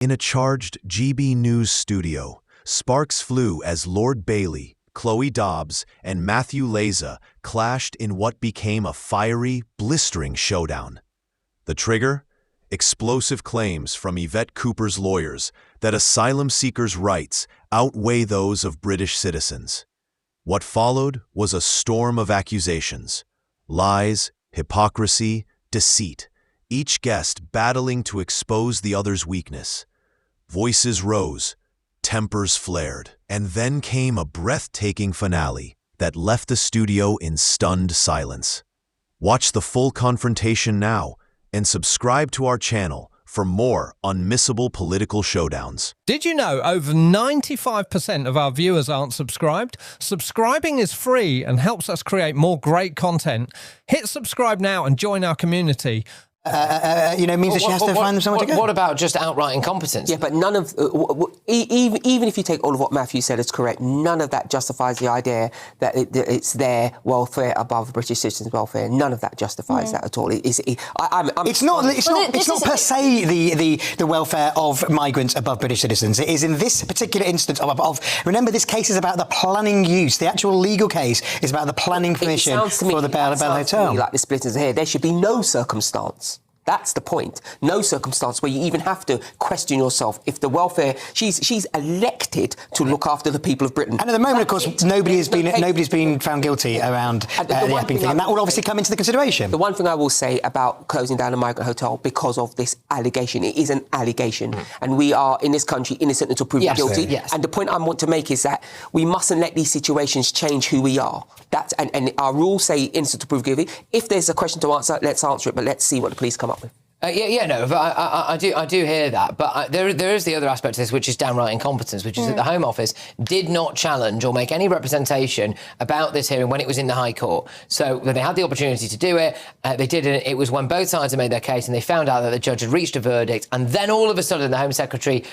In a charged GB News studio, sparks flew as Lord Bailey, Chloe Dobbs, and Matthew Leza clashed in what became a fiery, blistering showdown. The trigger? Explosive claims from Yvette Cooper's lawyers that asylum seekers' rights outweigh those of British citizens. What followed was a storm of accusations, lies, hypocrisy, deceit, each guest battling to expose the other's weakness. Voices rose, tempers flared, and then came a breathtaking finale that left the studio in stunned silence. Watch the full confrontation now and subscribe to our channel for more unmissable political showdowns. Did you know over 95% of our viewers aren't subscribed? Subscribing is free and helps us create more great content. Hit subscribe now and join our community. Means that she has to find them somewhere to go. What about just outright incompetence? Yeah, but none of... even if you take all of what Matthew said as correct, none of that justifies the idea that it's their welfare above British citizens' welfare. None of that justifies that at all. It's not per se the welfare of migrants above British citizens. It is in this particular instance of remember, this case is about the planning use. The actual legal case is about the planning permission for the Bell Hotel. Like the splitters here, there should be no circumstance. That's the point. No circumstance where you even have to question yourself if the welfare... She's elected to look after the people of Britain. And at the moment, of course, nobody's been found guilty around the Epping thing, and that will obviously come into the consideration. The one thing I will say about closing down a migrant hotel because of this allegation, it is an allegation, and we are, in this country, innocent until proven guilty. Yes. And the point I want to make is that we mustn't let these situations change who we are. And our rules say innocent until proven guilty. If there's a question to answer, let's answer it, but let's see what the police come up with. I do hear that, but there is the other aspect to this, which is downright incompetence, which is that the Home Office did not challenge or make any representation about this hearing when it was in the High Court. So when they had the opportunity to do it, they did it. It was when both sides had made their case and they found out that the judge had reached a verdict, and then all of a sudden the Home Secretary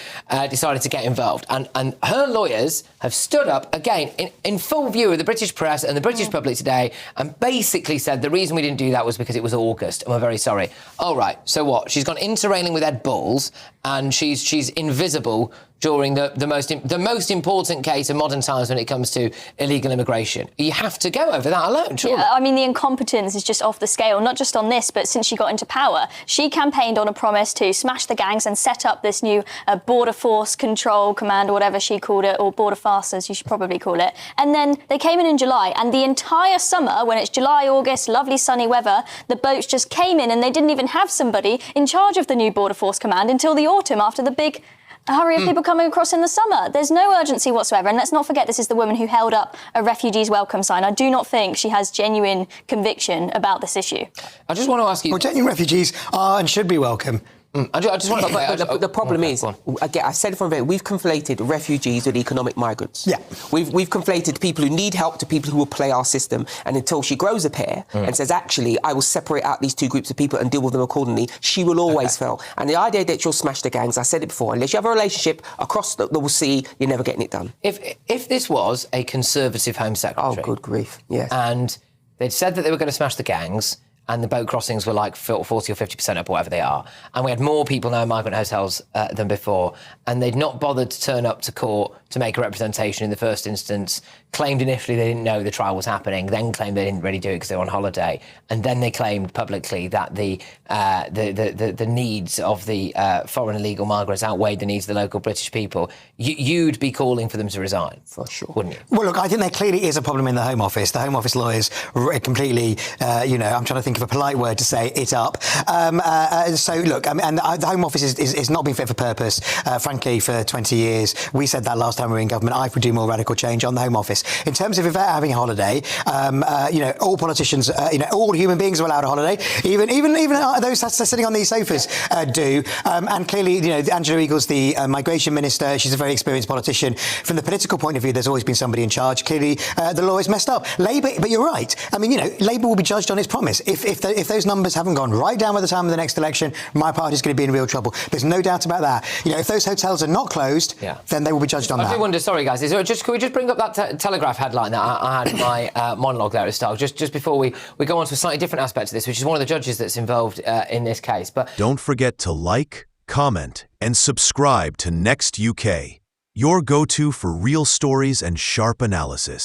decided to get involved. And her lawyers have stood up again in full view of the British press and the British public today and basically said the reason we didn't do that was because it was August and we're very sorry. All right. So what? She's gone interrailing with Ed Balls, and she's invisible during the most important case in modern times when it comes to illegal immigration. You have to go over that alone, surely. Yeah, I mean, the incompetence is just off the scale, not just on this, but since she got into power. She campaigned on a promise to smash the gangs and set up this new border force control command, or whatever she called it, or border fast, as you should probably call it. And then they came in July, and the entire summer, when it's July, August, lovely sunny weather, the boats just came in and they didn't even have somebody in charge of the new border force command until the autumn, after the big hurry of people coming across in the summer. There's no urgency whatsoever. And let's not forget, this is the woman who held up a refugees welcome sign. I do not think she has genuine conviction about this issue. I just want to ask you... Well, genuine refugees are and should be welcome. I just want to... The problem is, again, I said it from the beginning, we've conflated refugees with economic migrants. Yeah. We've conflated people who need help to people who will play our system. And until she grows a pair and says, actually, I will separate out these two groups of people and deal with them accordingly, she will always fail. And the idea that you'll smash the gangs, I said it before, unless you have a relationship across the sea, you're never getting it done. If this was a Conservative Home Secretary... Oh, good grief, yes. And they'd said that they were going to smash the gangs, and the boat crossings were like 40 or 50% up, or whatever they are, and we had more people now in migrant hotels than before, and they'd not bothered to turn up to court to make a representation in the first instance, claimed initially they didn't know the trial was happening, then claimed they didn't really do it because they were on holiday, and then they claimed publicly that the needs of the foreign illegal migrants outweighed the needs of the local British people. You'd be calling for them to resign, for sure, wouldn't you? Well, look, I think there clearly is a problem in the Home Office. The Home Office lawyers completely, I'm trying to think of a polite word to say, it up. So, look, and the Home Office is not been fit for purpose, frankly, for 20 years. We said that last time we were in government. I would do more radical change on the Home Office. In terms of Yvette having a holiday, all politicians, all human beings are allowed a holiday. Even those sitting on these sofas do. And clearly, Angela Eagles, the migration minister, she's a very experienced politician. From the political point of view, there's always been somebody in charge. Clearly, the lawyers messed up. Labour, but you're right. I mean, Labour will be judged on its promise. If those numbers haven't gone right down by the time of the next election, my party's going to be in real trouble. There's no doubt about that. If those hotels are not closed, then they will be judged on that. I do wonder, sorry guys, can we just bring up that Telegraph headline that I had in my monologue there at the start, just before we go on to a slightly different aspect of this, which is one of the judges that's involved in this case. But don't forget to like, comment, and subscribe to Next UK, your go-to for real stories and sharp analysis.